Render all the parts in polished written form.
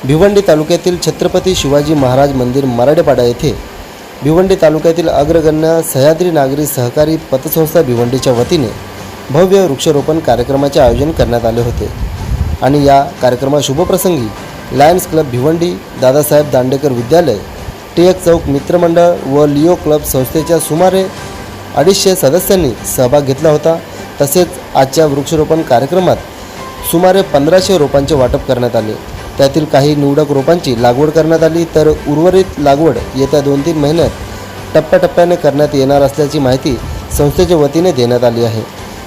भिवंडी तालुक्यातील छत्रपती शिवाजी महाराज मंदिर मराडेपाडा येथे भिवंडी तालुक्यातील अग्रगण्य सह्याद्री नागरी सहकारी पतसंस्था भिवंडीच्या वतीने भव्य वृक्षारोपण कार्यक्रमाचे आयोजन करण्यात आले होते आणि या कार्यक्रमात शुभप्रसंगी लायन्स क्लब भिवंडी, दादासाहेब दांडेकर विद्यालय, टिळक चौक मित्रमंडळ व लिओ क्लब संस्थेच्या सुमारे 250 सदस्यांनी सहभाग घेतला होता। तसेच आजच्या वृक्षारोपण कार्यक्रमात सुमारे 1500 रोपांचे वाटप करण्यात आले। त्यातील काही निवडक रोपांची लागवड करण्यात आली तर उर्वरित लागवड येत्या 2-3 महिन्यात टप्प्याटप्प्याने करण्यात येणार असल्याची माहिती संस्थेच्या वतीने देण्यात आली आहे।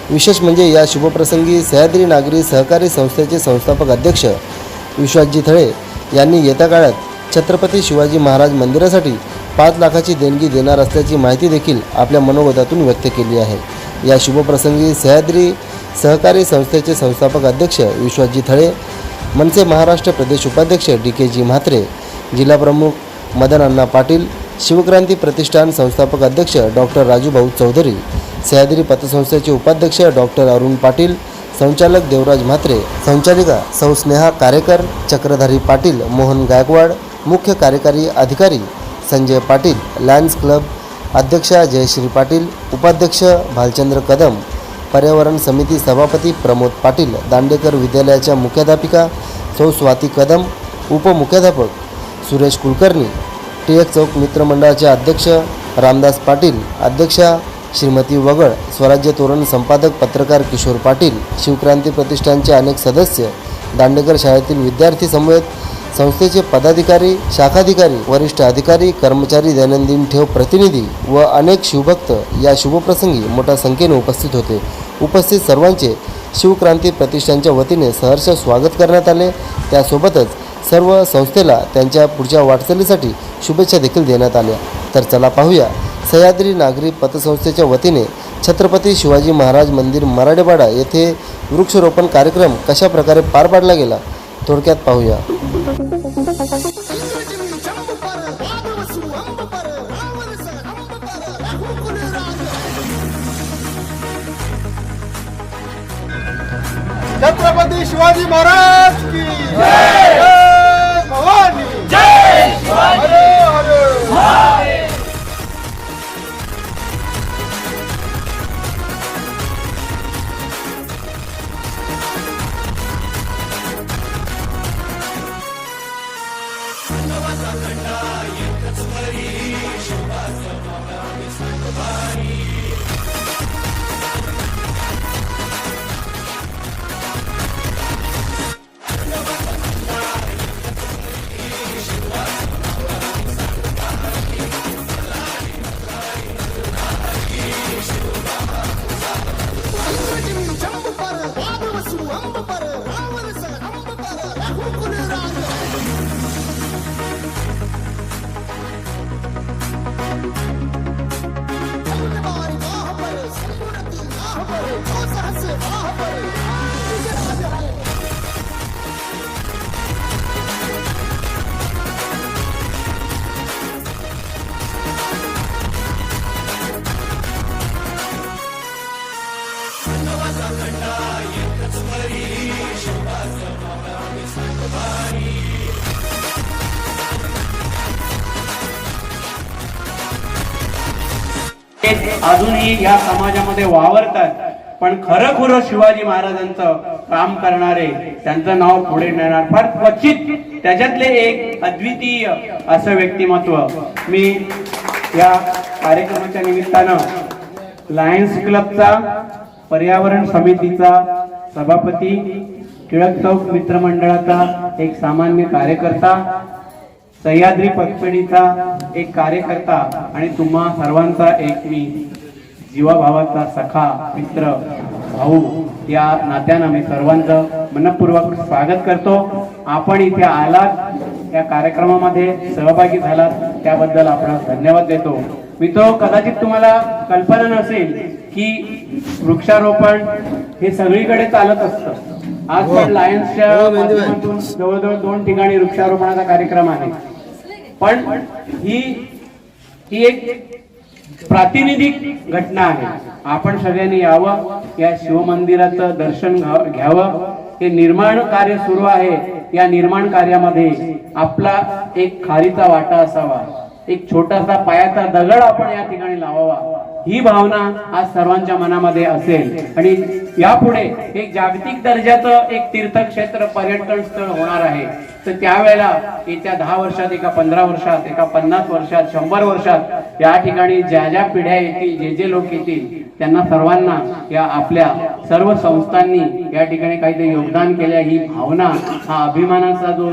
विशेष म्हणजे या शुभप्रसंगी सह्याद्री नागरी सहकारी संस्थेचे संस्थापक अध्यक्ष विश्वासजी थळे यांनी येत्या काळात छत्रपती शिवाजी महाराज मंदिरासाठी 5 लाखाची देणगी देणार असल्याची माहिती देखील आपल्या मनोगतातून व्यक्त केली आहे। या शुभप्रसंगी सह्याद्री सहकारी संस्थेचे संस्थापक अध्यक्ष विश्वासजी थळे, मनसे महाराष्ट्र प्रदेश उपाध्यक्ष DKG म्हात्रे, जिल्हा प्रमुख मदन अण्णा पाटील, शिवक्रांती प्रतिष्ठान संस्थापक अध्यक्ष डॉक्टर राजूभाऊ चौधरी, सह्याद्री पतसंस्थेचे उपाध्यक्ष डॉक्टर अरुण पाटील, संचालक देवराज म्हात्रे, संचालिका सौ स्नेहा कारेकर, चक्रधारी पाटील, मोहन गायकवाड, मुख्य कार्यकारी अधिकारी संजय पाटील, लायन्स क्लब अध्यक्षा जयश्री पाटील, उपाध्यक्ष भालचंद्र कदम, पर्यावरण समिती सभापती प्रमोद पाटील, दांडेकर विद्यालयाच्या मुख्याध्यापिका सौ स्वाती कदम, उपमुख्याध्यापक सुरेश कुलकर्णी, टिळक चौक मित्रमंडळाचे अध्यक्ष रामदास पाटील, अध्यक्षा श्रीमती वगळ, स्वराज्य तोरण संपादक पत्रकार किशोर पाटील, शिवक्रांती प्रतिष्ठानचे अनेक सदस्य, दांडेकर शाळेतील विद्यार्थी समवेत संस्थेचे पदाधिकारी, शाखाधिकारी, वरिष्ठ अधिकारी, कर्मचारी, दैनंदिन ठेव प्रतिनिधी व अनेक शिवभक्त या शुभप्रसंगी मोठ्या संख्येने उपस्थित होते। उपस्थित सर्वांचे शिवक्रांती प्रतिष्ठानच्या वतीने सहर्ष स्वागत करण्यात आले। त्यासोबतच सर्व संस्थेला त्यांच्या पुढच्या वाटचालीसाठी शुभेच्छा देखील देण्यात आल्या। तर चला पाहूया सह्याद्री नागरी पतसंस्थेच्या वतीने छत्रपती शिवाजी महाराज मंदिर मराडेपाडा येथे वृक्षारोपण कार्यक्रम कशा प्रकारे पार पाडला गेला, थोडक्यात पाहूया। छत्रपती शिवाजी महाराज की जय, जय भवानी, जय शिवाजी, हरे हरे। अजूनही या समाजामध्ये वावरतात, पण खरं शिवाजी महाराजांचं काम करणारे, त्यांचं नाव पुढे नेणार फार क्वचित, त्याच्यातले एक अद्वितीय असं व्यक्तिमत्व मी या कार्यक्रमाच्या निमित्तानं लायन्स क्लबचा, पर्यावरण समितीचा सभापती, टिळक चौक मित्रमंडळाचा एक सामान्य कार्यकर्ता, सह्याद्री पतपेढीचा एक कार्यकर्ता आणि तुम्हा सर्वांचा एक मी जीवाभावाचा सखा, मित्र, भाऊ या नात्यानं मी सर्वांचं मनपूर्वक स्वागत करतो। आपण इथे आलात, या कार्यक्रमामध्ये सहभागी झालात त्याबद्दल आपण धन्यवाद देतो। मित्रो, कदाचित तुम्हाला कल्पना नसेल की वृक्षारोपण हे सगळीकडे चालत असतं। आज पण लायन्सच्या माध्यमातून जवळजवळ 2 ठिकाणी वृक्षारोपणाचा कार्यक्रम आहे, पण ही एक प्रातिनिधिक घटना आहे। आपण सगळ्यांनी यावं, या शिवमंदिराचं दर्शन घ्यावं। हे निर्माण कार्य सुरू आहे या निर्माण कार्यामध्ये आपला एक खारीचा वाटा असावा, एक छोटासा पायाचा दगड आपण या ठिकाणी लावावा, ही भावना आज सर्वांच्या मनामध्ये असेल आणि यापुढे एक जागतिक दर्जाचं एक तीर्थक्षेत्र पर्यटन स्थळ होणार आहे. तर त्यावेळेला येत्या 10 वर्षात, एका 15 वर्षात, एका 50 वर्षात, 100 वर्षात या ठिकाणी ज्या ज्या पिढ्या येतील, जे लोक येतील, त्यांना सर्वांना या आपल्या सर्व संस्थांनी या ठिकाणी काहीतरी योगदान केले, ही भावना, हा अभिमानाचा जो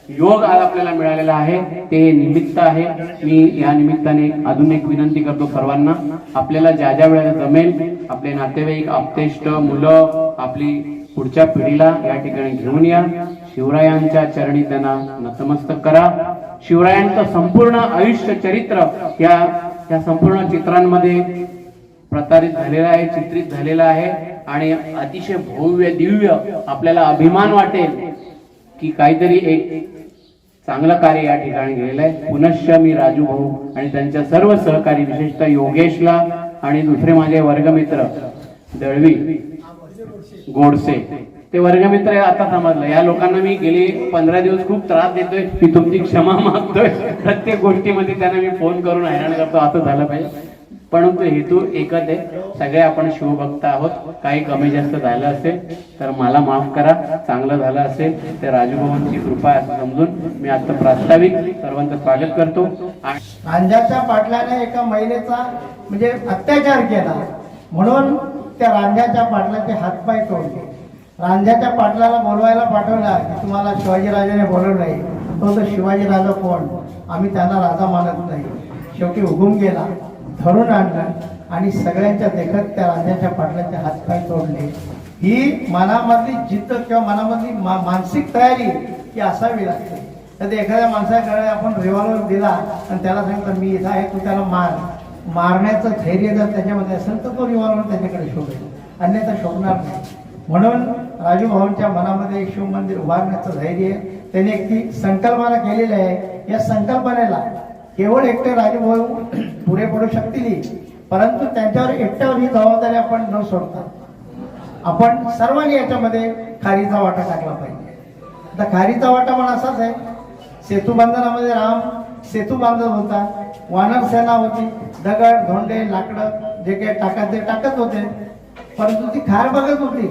योग आज आपल्याला मिळालेला आहे ते निमित्त आहे. मी या निमित्ताने अजून एक विनंती करतो सर्वांना, आपल्याला ज्या ज्या वेळेला जमेल आपले नातेवाईक, आप्तेष्ट, मुलं, आपली पुढच्या पिढीला या ठिकाणी घेऊन या. शिवरायांच्या चरणी त्यांना नतमस्तक करा. शिवरायांचं संपूर्ण आयुष्य चरित्र या संपूर्ण चित्रांमध्ये प्रसारित झालेलं आहे, चित्रित झालेलं आहे आणि अतिशय भव्य दिव्य आपल्याला अभिमान वाटेल की काहीतरी एक चांगलं कार्य या ठिकाणी गेलेलं आहे. पुनश्च मी राजू भाऊ आणि त्यांच्या सर्व सहकारी, विशेषतः योगेशला आणि दुसरे माझे वर्गमित्र दळवी, गोडसे, ते वर्गमित्र आता समजलं. या लोकांना मी गेली 15 दिवस खूप त्रास देतोय, मी तुमची क्षमा मागतोय. प्रत्येक गोष्टीमध्ये त्यांना मी फोन करून हैराण करतो, असं झालं पाहिजे. परंतु हेतू एकच आहे, सगळे आपण शिवभक्त आहोत. काही कमी जास्त झालं असेल तर मला माफ करा, चांगलं झालं असेल तर राजूभाऊंची कृपा आहे असं समजून मी आता प्रास्ताविक सर्वांचं स्वागत करतो. रांझ्याच्या पाटलाने एका महिलेचा म्हणजे अत्याचार केला म्हणून त्या रांझ्याच्या पाटलाचे हातपाय तोडले. रांझ्याच्या पाटलाला बोलवायला पाठवला की तुम्हाला शिवाजीराजाने बोलवलं नाही. तो शिवाजीराजा कोण, आम्ही त्यांना राजा मानत नाही. शेवटी उगून गेला, धरून आणलं आणि सगळ्यांच्या देखत त्या राजाच्या पाटलाचे हातपाय तोडले. ही मनामधली जिद्द किंवा मनामधली मानसिक तयारी ही असावी लागते. तर एखाद्या माणसाकडे आपण रिव्हॉल्वर दिला आणि त्याला सांगितलं मी इथं आहे, तू त्याला मारण्याचं धैर्य जर त्याच्यामध्ये असेल तर तो रिव्हॉल्वर त्याच्याकडे शोधेल, अन्यथा शोधणार नाही. म्हणून राजू भाऊंच्या मनामध्ये शिवमंदिर उभारण्याचं धैर्य, त्याने एक ती संकल्पना केलेली आहे. या संकल्पनेला केवळ एकटे राजूभाऊ पुढे पडू शकतील, परंतु त्यांच्यावर एकट्यावर ही जबाबदारी आपण न सोडता आपण सर्वांनी याच्यामध्ये खारीचा वाटा टाकला पाहिजे. आता खारीचा वाटा पण असाच आहे. सेतू बंधनामध्ये राम सेतू बांधत होता, वानर सेना होती, दगड धोंडे लाकडं जे काही टाकायचे टाकत होते, परंतु ती खार बघत होती.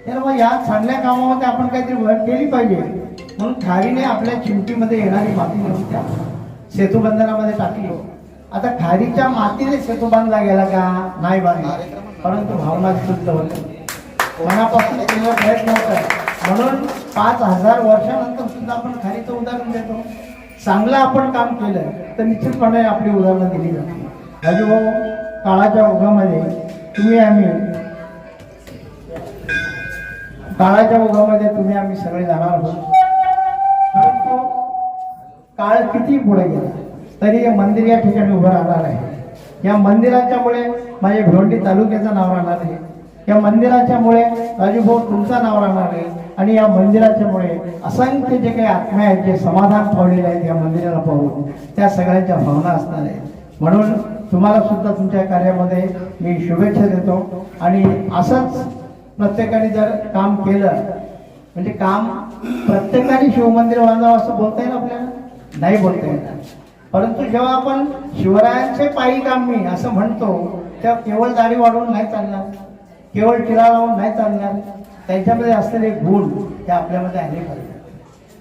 तर मग या चांगल्या कामामध्ये आपण काहीतरी भर केली पाहिजे म्हणून खारीने आपल्या चिमटीमध्ये येणारी माती नेऊन त्या सेतू बंधनामध्ये टाकली. आता खारीच्या मातीने सेतू बांधला गेला का, नाही बांधला, परंतु भावना शुद्ध होते, मनापासून केलेला प्रयत्न होता. म्हणून 5000 वर्षानंतर सुद्धा आपण खारीचं उदाहरण देतो. चांगलं आपण काम केलं तर निश्चितपणे आपली उदाहरणं दिली जाते. राजूभाऊ, काळाच्या ओघामध्ये तुम्ही आम्ही सगळे जाणार आहोत. परंतु काळ किती पुढे गेला तरी हे मंदिर या ठिकाणी उभं राहणार आहे. या मंदिराच्यामुळे माझ्या भिवंडी तालुक्याचं नाव राहणार आहे. या मंदिराच्यामुळे राजूभाऊ तुमचं नाव राहणार आहे. आणि या मंदिराच्यामुळे असंख्य जे काही आत्मा आहेत, जे समाधान पावलेले आहेत या मंदिराला पाहून, त्या सगळ्यांच्या भावना असणार आहेत. म्हणून तुम्हाला सुद्धा तुमच्या कार्यामध्ये मी शुभेच्छा देतो. आणि असंच प्रत्येकाने जर काम केलं म्हणजे काम प्रत्येकाने शिवमंदिर बांधावं असं बोलता येईल आपल्याला, नाही बोलता येणार. परंतु जेव्हा आपण शिवरायांचे पायी काम मी असं म्हणतो तेव्हा केवळ दाढी वाढवून नाही चालणार, केवळ टिळा लावून नाही चालणार. त्यांच्यामध्ये असलेले गुण हे आपल्यामध्ये आले पाहिजे.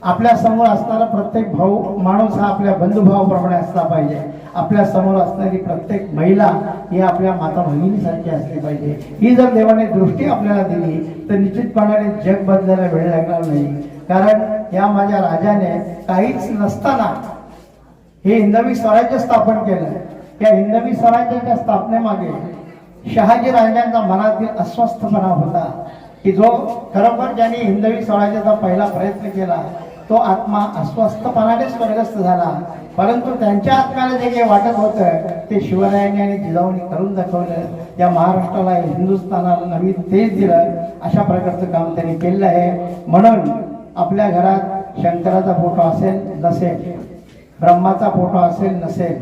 आपल्या समोर असणारा प्रत्येक भाऊ माणूस हा आपल्या बंधुभावाप्रमाणे असला पाहिजे. आपल्या समोर असणारी प्रत्येक महिला ही आपल्या माता भगिनीसारखी असली पाहिजे. ही जर देवाने दृष्टी आपल्याला दिली तर निश्चितपणाने जग बदलायला वेळ लागणार नाही. कारण या माझ्या राजाने काहीच नसताना हे हिंदवी स्वराज्य स्थापन केलं. या हिंदवी स्वराज्याच्या स्थापनेमागे शहाजी राजांचा मनातील अस्वस्थपणा होता की जो खरोखर ज्यांनी हिंदवी स्वराज्याचा पहिला प्रयत्न केला तो आत्मा अस्वस्थपणाने स्वर्गस्थ झाला. परंतु त्यांच्या आत्म्याला जे काही वाटत होतं ते शिवरायांनी आणि जिजाऊंनी करून दाखवलं. या महाराष्ट्राला हिंदुस्थानाला नवीन तेज दिलं. अशा प्रकारचं काम त्यांनी केलेलं आहे. म्हणून आपल्या घरात शंकराचा फोटो असेल नसेल, ब्रह्माचा फोटो असेल नसेल,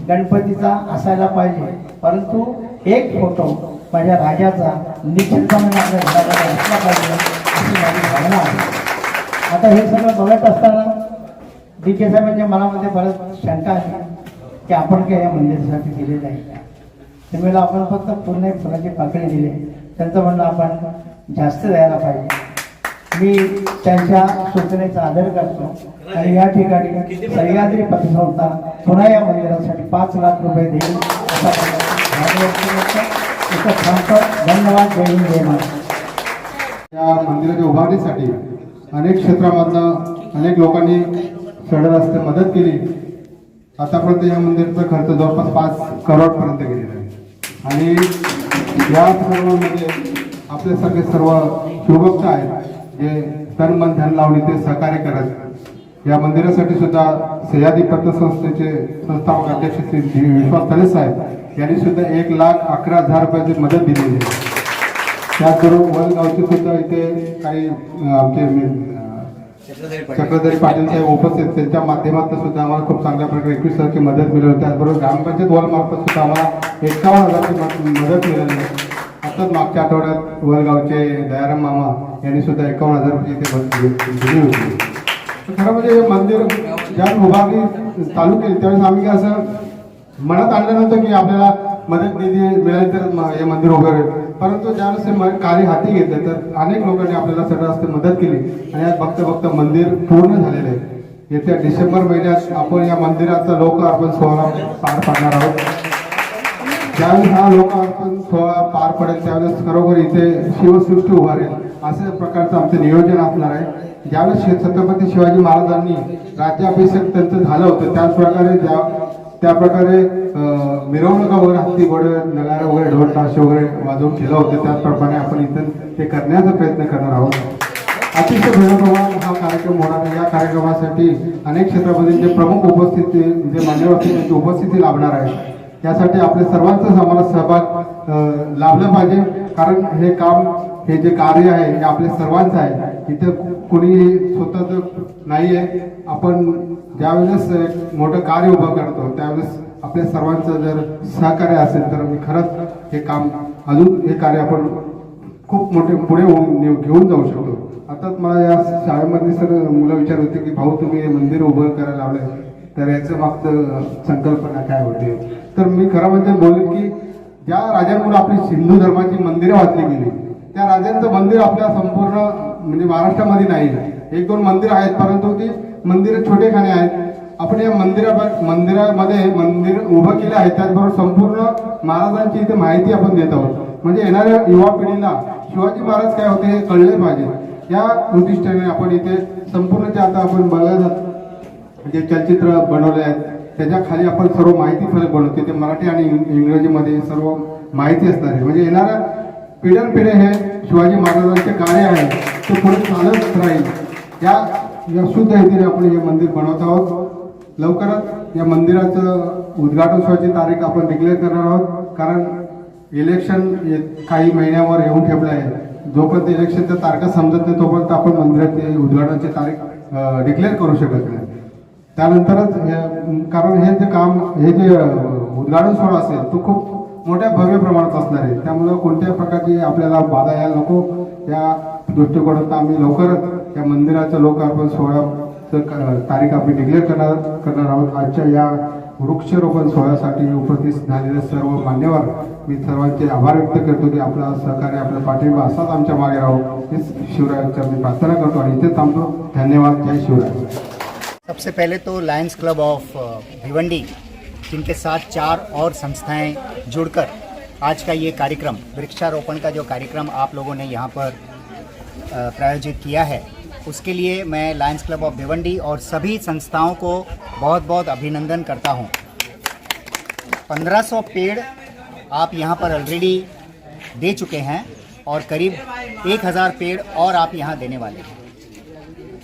गणपतीचा असायला पाहिजे, परंतु एक फोटो माझ्या राजाचा निश्चितपणे आपल्या घरामध्ये असला पाहिजे अशी माझी भावना आहे. आता हे सगळं बघत असताना डी के साहेबांच्या मनामध्ये बरंच शंका आहे की आपण काय या मंदिरासाठी दिले जाईल का. त्यावेळेला आपण फक्त पूर्ण एक फुलाची पाकळी दिली. त्यांचं म्हणणं आपण जास्त द्यायला पाहिजे. मी त्यांच्या सूचनेचा आदर करतो आणि या ठिकाणी सह्याद्री पतसंस्था पुन्हा या मंदिरासाठी 5 लाख रुपये देईल असा थांबतो. धन्यवाद. जय हिंद जय महाराष्ट्र. या मंदिराच्या उभारणीसाठी अनेक क्षेत्रामधनं अनेक लोकांनी सडक रस्ते मदत केली. आतापर्यंत या मंदिराचा खर्च जवळपास 5 करोडपर्यंत गेलेला आहे. आणि या सर्वांमध्ये आपल्यासारखे सर्व शिवभक्त आहेत जे तन मन ध्यान लावून ते सहकार्य करत या मंदिरासाठी सुद्धा सह्याद्री पतसंस्थेचे संस्थापक अध्यक्ष श्री विश्वास तले साहेब यांनी सुद्धा 1,11,000 रुपयाची मदत दिलेली आहे. त्याचबरोबर वलगावचे सुद्धा इथे काही आमचे चक्रधरी पाटील साहेब उपस्थित त्यांच्या माध्यमातून सुद्धा आम्हाला खूप चांगल्या प्रकारे 21,000ची मदत मिळाली. त्याचबरोबर ग्रामपंचायत वॉलमार्फत सुद्धा आम्हाला 51,000ची मदत मिळाली. आताच मागच्या आठवड्यात वलगावचे दयाराम मामा यांनी सुद्धा 51,000 रुपये इथे मदत दिली होती. खरं म्हणजे हे मंदिर ज्या उभारणी चालू केली त्यावेळेस आम्ही असं मनात आणलं नव्हतं की आपल्याला मदत निधी मिळाली तर हे मंदिर उभं राहील. परंतु ज्यावेळेस हे कार्य हाती घेतलं तर अनेक लोकांनी आपल्याला सगळं असते मदत केली आणि आज बघता बघता मंदिर पूर्ण झालेलं आहे. येत्या डिसेंबर महिन्यात आपण या मंदिराचा लोकार्पण सोहळा पार पाडणार आहोत. ज्यावेळेस हा लोकार्पण सोहळा पार पडेल त्यावेळेस खरोखर इथे शिवसृष्टी उभारेल अशा प्रकारचं आमचं नियोजन असणार आहे. ज्यावेळेस छत्रपती शिवाजी महाराजांनी राज्याभिषेक त्यांचं झालं होतं त्या प्रकारे मिरवणुका वगैरे हत्ती घोडे नगारा वगैरे ढोल ताशे वगैरे वाजवून केलं होतं त्याचप्रमाणे आपण इथं ते करण्याचा प्रयत्न करणार आहोत. अतिशय भव्यप्रमाणात हा कार्यक्रम होणार आहे. या कार्यक्रमासाठी अनेक क्षेत्रामध्ये जे प्रमुख उपस्थिती जे मान्यवर असतील त्यांची उपस्थिती लाभणार आहे. यासाठी आपल्या सर्वांचाच आम्हाला सहभाग लाभला पाहिजे. कारण हे काम हे जे कार्य आहे हे आपल्या सर्वांचं आहे. इथे कोणी स्वतःच नाही आहे. आपण ज्यावेळेस एक मोठं कार्य उभं करतो त्यावेळेस आपल्या सर्वांचं जर सहकार्य असेल तर मी खरंच हे काम अजून हे कार्य आपण खूप मोठे पुढे घेऊन जाऊ शकतो. आताच मला या शाळेमध्ये सर मुलं विचारत होते की भाऊ तुम्ही हे मंदिर उभं करायला लावलंय तर याचं मागचं संकल्पना काय होते. तर मी खरं म्हणजे बोलेन की ज्या राजांमुळे आपली हिंदू धर्माची मंदिरं वाचली गेली त्या राजांचं मंदिर आपल्या संपूर्ण म्हणजे महाराष्ट्रामध्ये नाही. 1-2 मंदिर आहेत परंतु ती मंदिरं छोटेखाने आहेत. आपण या मंदिरामध्ये मंदिर उभं केलं आहे त्याचबरोबर संपूर्ण महाराजांची इथे माहिती आपण देत आहोत. म्हणजे येणाऱ्या युवा पिढीला शिवाजी महाराज काय होते हे कळले पाहिजे. या उद्दिष्टाने आपण इथे संपूर्ण जे आता आपण बघत जे चलचित्र बनवले आहेत त्याच्या खाली आपण सर्व माहिती फलक बनवतो. ते मराठी आणि इंग्रजीमध्ये सर्व माहिती असणार आहे. म्हणजे येणाऱ्या पिढ्यानपिढ्या हे शिवाजी महाराजांचे कार्य आहे ते पुढे चालत राहील. या शुद्ध हेतूने आपण हे मंदिर बनवत आहोत. लवकरच या मंदिराचं उद्घाटन सोहळ्याची तारीख आपण डिक्लेअर करणार आहोत. कारण इलेक्शन काही महिन्यावर येऊन ठेवलं आहे. जोपर्यंत इलेक्शनच्या तारखा समजत नाही तोपर्यंत आपण मंदिराची उद्घाटनाची तारीख डिक्लेअर करू शकत नाही. त्यानंतरच कारण हे जे काम हे जे उद्घाटन सोहळा असेल तो खूप मोठ्या भव्य प्रमाणात असणार आहे. त्यामुळं कोणत्याही प्रकारची आपल्याला बाधा यायला नको. या दृष्टिकोनातून आम्ही लवकरच या मंदिराचं लोकार्पण सोहळ्याचं तारीख आम्ही डिक्लेअर करणार आहोत. आजच्या या वृक्षारोपण सोहळ्यासाठी उपस्थित झालेले सर्व मान्यवर मी सर्वांचे आभार व्यक्त करतो की आपला सहकार्य आपला पाठिंबा असाच आमच्या मागे राहो हे शिवरायांच्या मी प्रार्थना करतो आणि इथे थांबतो. धन्यवाद. जय शिवराय. सबसे पहले तो लायंस क्लब ऑफ भिवंडी जिनके साथ 4 और संस्थाएं जुड़कर आज का ये कार्यक्रम वृक्षारोपण का जो कार्यक्रम आप लोगों ने यहाँ पर प्रायोजित किया है उसके लिए मैं लायंस क्लब ऑफ भिवंडी और सभी संस्थाओं को बहुत बहुत अभिनंदन करता हूँ. 1500 पेड़ आप यहाँ पर ऑलरेडी दे चुके हैं और करीब 1000 पेड़ और आप यहाँ देने वाले हैं.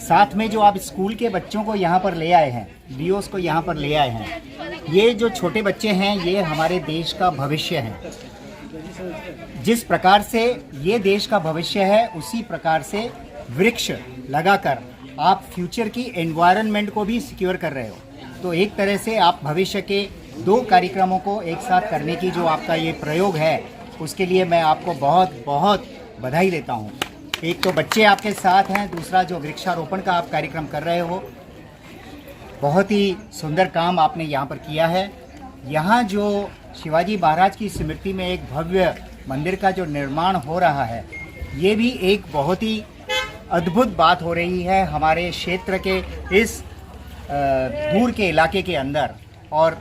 साथ में जो आप स्कूल के बच्चों को यहाँ पर ले आए हैं, बीओस को यहाँ पर ले आए हैं, ये जो छोटे बच्चे हैं ये हमारे देश का भविष्य हैं. जिस प्रकार से ये देश का भविष्य है उसी प्रकार से वृक्ष लगाकर आप फ्यूचर की एनवायरनमेंट को भी सिक्योर कर रहे हो. तो एक तरह से आप भविष्य के 2 कार्यक्रमों को एक साथ करने की जो आपका ये प्रयोग है उसके लिए मैं आपको बहुत बहुत बधाई देता हूँ. एक तो बच्चे आपके साथ हैं, दूसरा जो वृक्षारोपण का आप कार्यक्रम कर रहे हो, बहुत ही सुंदर काम आपने यहाँ पर किया है। यहाँ जो शिवाजी महाराज की स्मृति में एक भव्य मंदिर का जो निर्माण हो रहा है, ये भी एक बहुत ही अद्भुत बात हो रही है हमारे क्षेत्र के इस दूर के इलाके के अंदर। और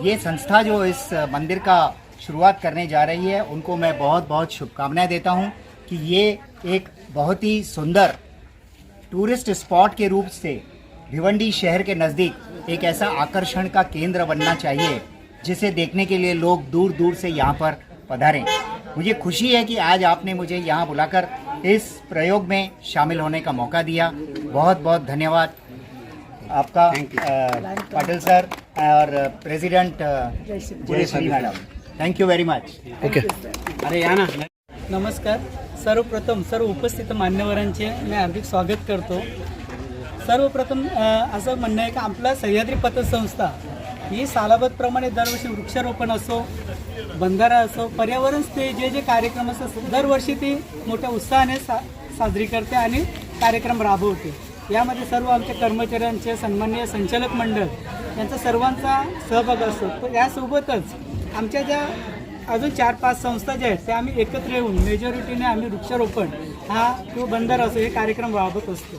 ये संस्था जो इस मंदिर का शुरुआत करने जा रही है, उनको मैं बहुत बहुत शुभकामनाएं देता हूं कि ये एक बहुत ही सुंदर टूरिस्ट स्पॉट के रूप से भिवंडी शहर के नज़दीक एक ऐसा आकर्षण का केंद्र बनना चाहिए जिसे देखने के लिए लोग दूर दूर से यहाँ पर पधारें। मुझे खुशी है कि आज आपने मुझे यहाँ बुलाकर इस प्रयोग में शामिल होने का मौका दिया। बहुत बहुत धन्यवाद आपका पाटिल सर और president Jayashree madam, thank you very much. Okay. अरे या ना. नमस्कार. सर्वप्रथम सर्व उपस्थित मान्यवरांचे मी हार्दिक स्वागत करतो. सर्वप्रथम असं म्हणणं आहे की आपला सह्याद्री पतसंस्था ही सालाबतप्रमाणे दरवर्षी वृक्षारोपण असो, बंधारा असो, पर्यावरण ते जे कार्यक्रम असतात दरवर्षी ती मोठ्या उत्साहाने साजरी करते आणि कार्यक्रम राबवते. यामध्ये सर्व आमच्या कर्मचाऱ्यांचे, सन्माननीय संचालक मंडळ यांचा सर्वांचा सहभाग असतो. तर यासोबतच आमच्या ज्या अजून 4-5 संस्था ज्या आहेत त्या आम्ही एकत्र येऊन मेजॉरिटीने आम्ही वृक्षारोपण हा किंवा बंधारा असो हे कार्यक्रम राबवत असतो.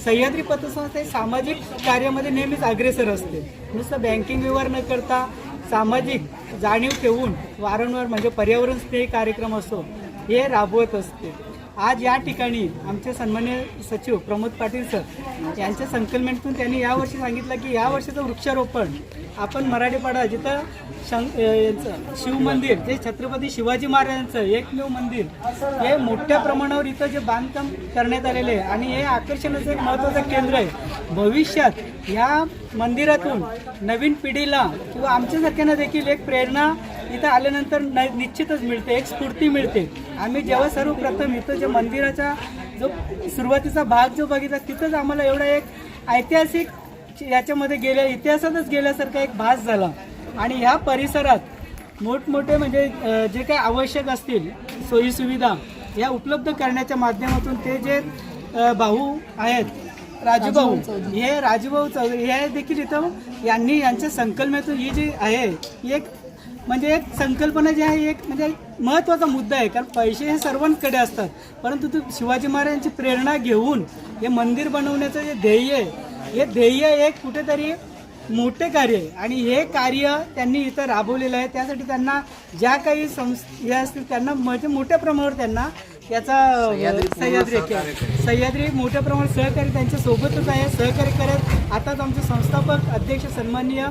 सह्याद्री पतसंस्था ही सामाजिक कार्यामध्ये नेहमीच अग्रेसर असते. नुसतं बँकिंग व्यवहार न करता सामाजिक जाणीव ठेवून वारंवार म्हणजे पर्यावरण स्नेही कार्यक्रम असो हे राबवत असते. आज या ठिकाणी आमचे सन्माननीय सचिव प्रमोद पाटील सर यांच्या संकल्पनेतून त्यांनी यावर्षी सांगितलं की या वर्षीचं वृक्षारोपण आपण मराठीपाडा जिथं शिवमंदिर जे छत्रपती शिवाजी महाराजांचं एकमेव मंदिर हे मोठ्या प्रमाणावर इथं जे बांधकाम करण्यात आलेले आहे आणि हे आकर्षणाचं एक महत्त्वाचं केंद्र आहे. भविष्यात ह्या मंदिरातून नवीन पिढीला किंवा आमच्यासारख्यांना देखील एक प्रेरणा इथं आल्यानंतर निश्चितच मिळते, एक स्फूर्ती मिळते. आम्ही जेव्हा सर्वप्रथम इथं जे मंदिराचा जो सुरुवातीचा भाग जो बघितला तिथंच आम्हाला एवढा एक ऐतिहासिक याच्यामध्ये इतिहासातच गेल्यासारखा एक भास झाला. आणि ह्या परिसरात मोठमोठे म्हणजे जे काही आवश्यक असतील सोयीसुविधा या उपलब्ध करण्याच्या माध्यमातून ते जे भाऊ आहेत राजूभाऊ चौधरी हे देखील इथं यांच्या संकल्पनेतून ही जी आहे ही एक म्हणजे एक संकल्पना जी आहे एक म्हणजे महत्त्वाचा मुद्दा आहे. कारण पैसे हे सर्वांकडे असतात, परंतु तू शिवाजी महाराजांची प्रेरणा घेऊन हे मंदिर बनवण्याचं जे ध्येय आहे हे ध्येय एक कुठेतरी मोठे कार्य आहे आणि हे कार्य त्यांनी इथं राबवलेलं आहे. त्यासाठी त्यांना ज्या काही हे असतील त्यांना म्हणजे मोठ्या प्रमाणावर त्यांना याचा सह्याद्री मोठ्या प्रमाणात सहकार्य त्यांच्या सोबतच आहे. सहकार्य करत आताच आमचे संस्थापक अध्यक्ष सन्माननीय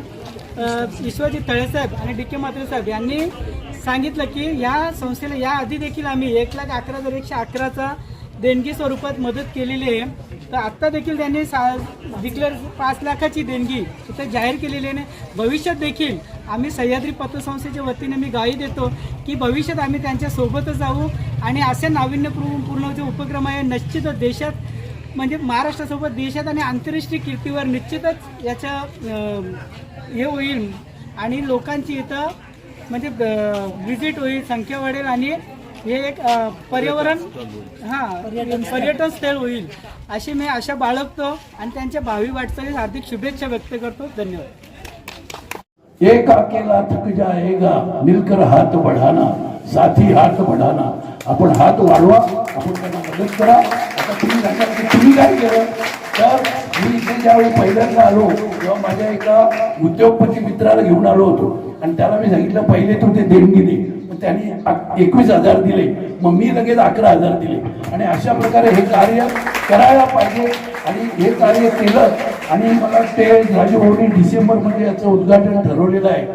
विश्वजित तळेसाहेब आणि DK म्हात्रे साहेब यांनी सांगितलं की या संस्थेला या आधी देखील आम्ही 1,11,111चा देणगी स्वरूपात मदत केलेली आहे. तर आत्ता देखील त्यांनी डिक्लेअर 5 लाखाची देणगी इथं जाहीर केलेली आहे. भविष्यात देखील आम्ही सह्याद्री पतसंस्थेच्या वतीने मी ग्वाही देतो की भविष्यात आम्ही त्यांच्यासोबतच जाऊ आणि असे नाविन्यपूर्ण जे उपक्रम आहे निश्चितच देशात म्हणजे महाराष्ट्रासोबत देशात आणि आंतरराष्ट्रीय कीर्तीवर निश्चितच याच्या हे होईल आणि लोकांची इथं म्हणजे व्हिजिट होईल, संख्या वाढेल आणि हे एक पर्यावरण पर्यटन स्थळ होईल अशी मी आशा बाळगतो आणि त्यांच्या भावी वाटचालीस हार्दिक शुभेच्छा व्यक्त करतो. धन्यवाद. एक अकेला थक जाएगा, मिलकर हाथ बढ़ाना, साथी हाथ बढ़ाना. आपण हात वाढवा, आपण त्यांना मदत करा. आता तुम्ही काय केलं तर मी इथे ज्यावेळी पहिल्यांदा आलो तेव्हा माझ्या एका उद्योगपती मित्राला घेऊन आलो होतो आणि त्याला मी सांगितलं पहिले तू ते देणगी दे. मग त्यांनी 21,000 दिले, मग मी लगेच 11,000 दिले आणि अशा प्रकारे हे कार्य करायला पाहिजे आणि हे कार्य केलं. आणि मला ते राजूभाऊनी डिसेंबरमध्ये याचं उद्घाटन ठरवलेलं आहे.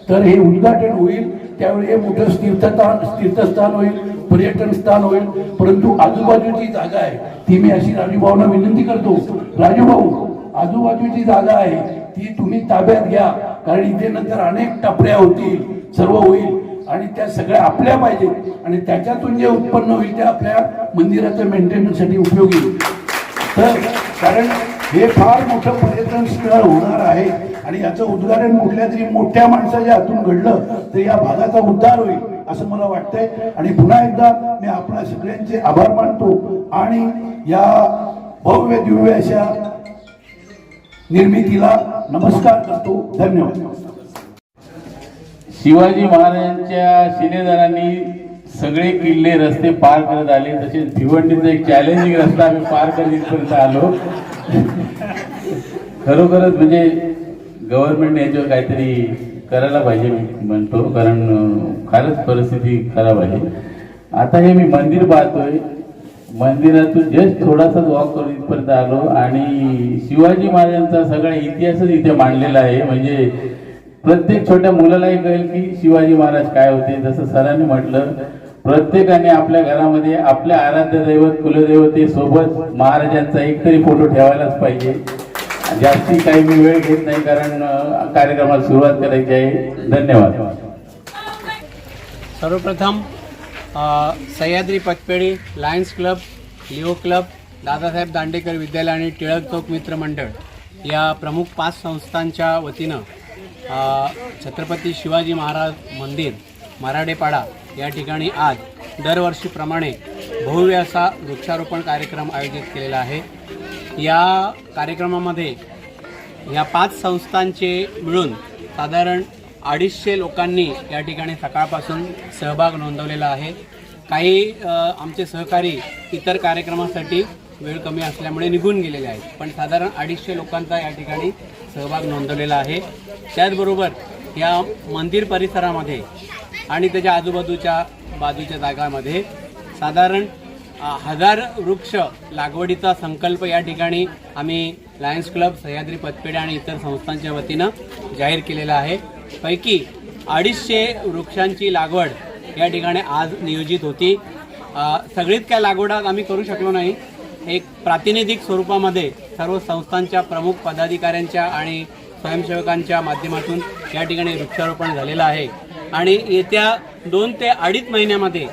तर हे उद्घाटन होईल त्यावेळी हे मोठं तीर्थस्थान होईल, पर्यटन स्थान होईल. परंतु आजूबाजूची जागा आहे ती मी अशी राजूभाऊंना विनंती करतो, राजूभाऊ आजूबाजूची जागा आहे ती तुम्ही ताब्यात घ्या. कारण इथे नंतर अनेक टपऱ्या होतील, सर्व होईल आणि त्या सगळ्या आपल्या पाहिजेत आणि त्याच्यातून जे उत्पन्न होईल ते आपल्या मंदिराच्या मेंटेनन्ससाठी उपयोगी होईल. तर कारण हे फार मोठं पर्यटन स्थळ स्थळ होणार आहे आणि याचं उद्घाटन कुठल्या तरी मोठ्या माणसाच्या हातून घडलं तर या भागाचा उद्धार होईल असं मला वाटतंय. आणि पुन्हा एकदा मी आपल्या सगळ्यांचे आभार मानतो आणि या भव्य दिव्य अशा निर्मितीला नमस्कार करतो. धन्यवाद. शिवाजी महाराजांच्या शिलेदारांनी सगळे किल्ले रस्ते पार करत आले. तसेच भिवंडीचा एक चॅलेंजिंग रस्ता आम्ही पार करत इथपर्यंत आलो. खरोखरच म्हणजे गव्हर्नमेंट याच्यावर काहीतरी करायला पाहिजे मी म्हणतो, कारण खरंच परिस्थिती खराब आहे. आता हे मी मंदिर पाहतोय, मंदिरातून जस्ट थोडासा वॉक करून इथपर्यंत आलो आणि शिवाजी महाराजांचा सगळा इतिहासच इथे मांडलेला आहे. म्हणजे प्रत्येक छोट्या मुलालाही कळेल की शिवाजी महाराज काय होते. जसं सरांनी म्हटलं, प्रत्येकाने आपल्या घरामध्ये आपल्या आराध्य दैवत कुलदैवते सोबत महाराजांचा एक तरी फोटो ठेवायलाच पाहिजे. जास्ती काही मी वेळ घेत नाही, कारण कार्यक्रमाला सुरुवात करायची आहे. धन्यवाद. सर्वप्रथम सह्याद्री पतपेढी, Lions Club, Leo Club, Dadasaheb Dandekar विद्यालय आणि टिळक चौक मित्र मंडळ या प्रमुख 5 संस्थांच्या वतीनं छत्रपती शिवाजी महाराज मंदिर मराडेपाडा या ठिकाणी आज दरवर्षीप्रमाणे भव्य असा वृक्षारोपण कार्यक्रम आयोजित केलेला आहे. या कार्यक्रमामध्ये या 5 संस्थांचे मिळून साधारण 250 लोकांनी या ठिकाणी सकाळपासून सहभाग नोंदवलेला आहे. काही आमचे सहकारी इतर कार्यक्रमासाठी वेळ कमी असल्यामुळे निघून गेलेले आहेत, पण साधारण 250 लोकांचा या ठिकाणी सहभाग नोंदवलेला आहे. त्याचबरोबर या मंदिर परिसरामध्ये आणि त्याच्या बाजूच्या जागांमध्ये साधारण 1000 वृक्ष लागवडीचा संकल्प या ठिकाणी आम्ही लायन्स क्लब, सह्याद्री पतपेढी आणि इतर संस्थांच्या वतीनं जाहीर केलेला आहे. पैकी 250 वृक्षांची लागवड या ठिकाणी आज नियोजित होती. सगळीच काय लागवड आम्ही करू शकलो नाही. एक प्रातिनिधिक स्वरूपामध्ये सर्व संस्थांच्या प्रमुख पदाधिकाऱ्यांच्या आणि स्वयंसेवकांच्या माध्यमातून या ठिकाणी वृक्षारोपण झालेलं आहे आणि येत्या 2 ते 2.5 महिन्यामध्ये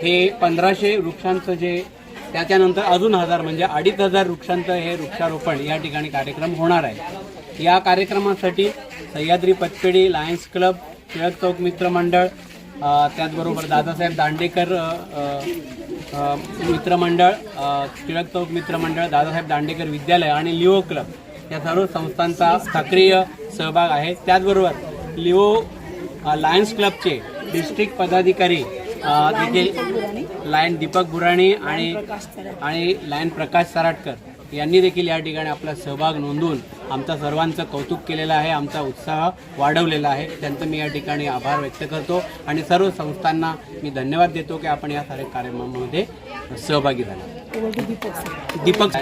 हे 1500 वृक्षांचं जे त्याच्यानंतर अजून 1000 म्हणजे 2500 वृक्षांचं हे वृक्षारोपण या ठिकाणी कार्यक्रम होणार आहे. या कार्यक्रमासाठी सह्याद्री पतपेढी, लायन्स क्लब, टिळक चौक मित्र मंडळ, त्याचबरोबर दादासाहेब दांडेकर मित्रमंडळ, टिळक चौक मित्रमंडळ, दादासाहेब दांडेकर विद्यालय आणि लिओ क्लब या सर्व संस्थांचा सक्रिय सहभाग आहे. त्याचबरोबर लिओ लायन्स क्लबचे डिस्ट्रिक्ट पदाधिकारी देखील लायन दीपक बुराणी आणि लायन प्रकाश सराटकर यांनी देखील या ठिकाणी आपला सहभाग नोंदवून आमचा सर्वांचं कौतुक केलेलं आहे, आमचा उत्साह वाढवलेला आहे. त्यांचं मी या ठिकाणी आभार व्यक्त करतो आणि सर्व संस्थांना मी धन्यवाद देतो की आपण या साऱ्या कार्यक्रमामध्ये सहभागी झाला. दीपक